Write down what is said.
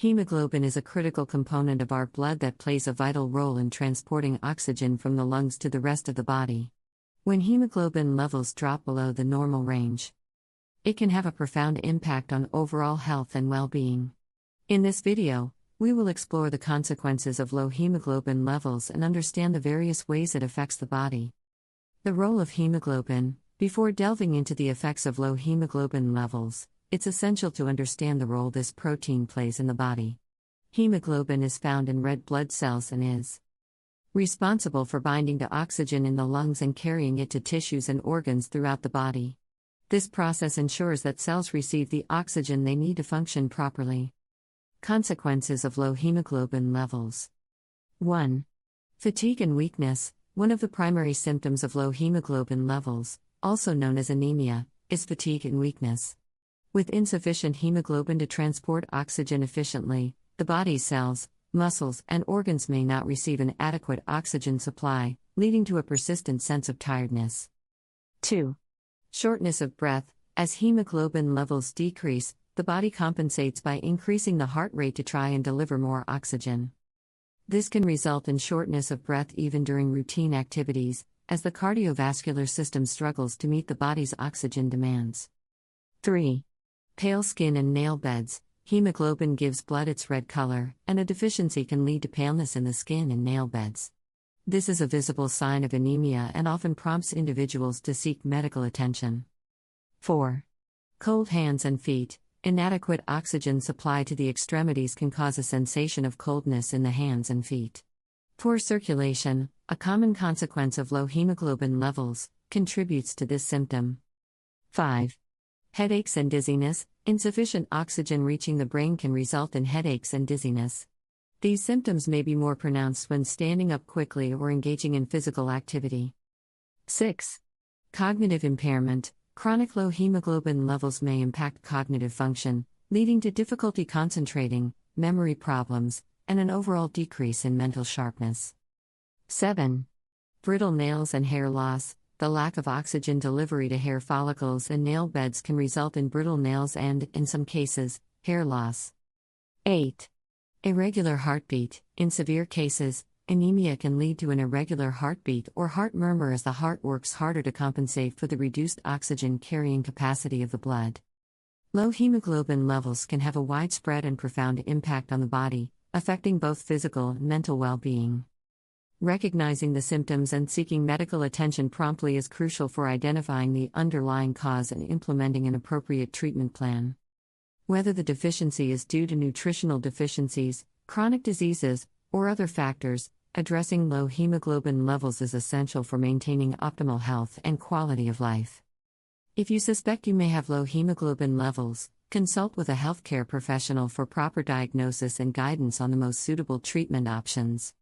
Hemoglobin is a critical component of our blood that plays a vital role in transporting oxygen from the lungs to the rest of the body. When hemoglobin levels drop below the normal range, it can have a profound impact on overall health and well-being. In this video, we will explore the consequences of low hemoglobin levels and understand the various ways it affects the body. The role of hemoglobin. Before delving into the effects of low hemoglobin levels, it's essential to understand the role this protein plays in the body. Hemoglobin is found in red blood cells and is responsible for binding to oxygen in the lungs and carrying it to tissues and organs throughout the body. This process ensures that cells receive the oxygen they need to function properly. Consequences of low hemoglobin levels. 1. Fatigue and weakness. One of the primary symptoms of low hemoglobin levels, also known as anemia, is fatigue and weakness. With insufficient hemoglobin to transport oxygen efficiently, the body's cells, muscles, and organs may not receive an adequate oxygen supply, leading to a persistent sense of tiredness. 2. Shortness of breath. As hemoglobin levels decrease, the body compensates by increasing the heart rate to try and deliver more oxygen. This can result in shortness of breath even during routine activities, as the cardiovascular system struggles to meet the body's oxygen demands. 3. Pale skin and nail beds. Hemoglobin gives blood its red color, and a deficiency can lead to paleness in the skin and nail beds. This is a visible sign of anemia and often prompts individuals to seek medical attention. 4. Cold hands and feet. Inadequate oxygen supply to the extremities can cause a sensation of coldness in the hands and feet. Poor circulation, a common consequence of low hemoglobin levels, contributes to this symptom. 5. Headaches and dizziness. Insufficient oxygen reaching the brain can result in headaches and dizziness. These symptoms may be more pronounced when standing up quickly or engaging in physical activity. 6. Cognitive impairment. Chronic low hemoglobin levels may impact cognitive function, leading to difficulty concentrating, memory problems, and an overall decrease in mental sharpness. 7. Brittle nails and hair loss. The lack of oxygen delivery to hair follicles and nail beds can result in brittle nails and, in some cases, hair loss. 8. Irregular heartbeat. In severe cases, anemia can lead to an irregular heartbeat or heart murmur as the heart works harder to compensate for the reduced oxygen carrying capacity of the blood. Low hemoglobin levels can have a widespread and profound impact on the body, affecting both physical and mental well-being. Recognizing the symptoms and seeking medical attention promptly is crucial for identifying the underlying cause and implementing an appropriate treatment plan. Whether the deficiency is due to nutritional deficiencies, chronic diseases, or other factors, addressing low hemoglobin levels is essential for maintaining optimal health and quality of life. If you suspect you may have low hemoglobin levels, consult with a healthcare professional for proper diagnosis and guidance on the most suitable treatment options.